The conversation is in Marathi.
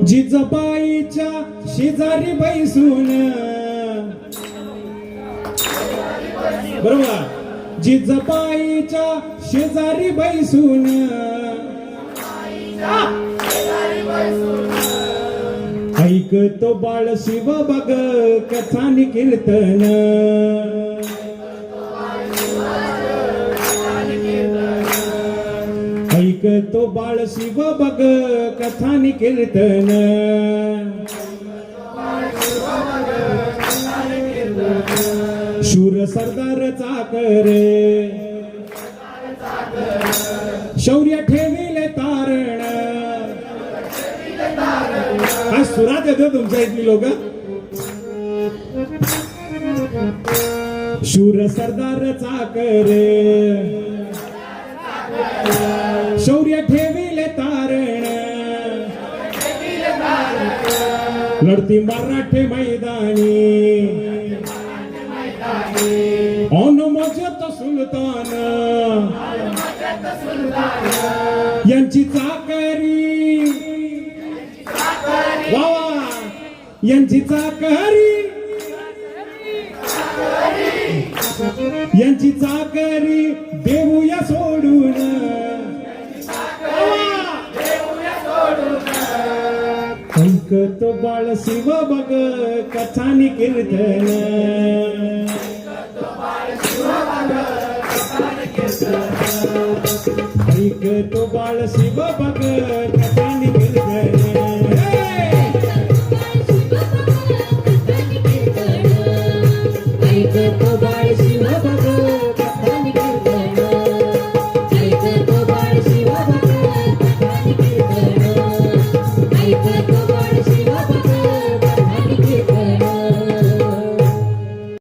जिजाबाईच्या शेजारी बैसून, बरोबर, जिजाबाईच्या शेजारी बैसून ऐकतो बाळ शिव बग कथानी कीर्तन, ऐकतो बाळ शिव बग कथानी कीर्तन, शूर सरदार चाकर शौर्य ठेविले तारण, काय सुरात येतो तुमच्या इथली लोक, शूर सरदार चाकर शौर्य ठेविले तारण, लढती मराठे मैदानी अनुमजत सुलतान, यांची चाकरी वा यांची चाकरी, यांची चाकरी देऊया सोडून, ऐकतो बाळ शिव बग कथानी कीर्तन, ऐकतो बाळ शिव बग कथानी कीर्तन, ऐकतो बाळ शिव बग कथानी कीर्तन, ऐकतो बाळ शिव बग कथानी कीर्तन, ऐकतो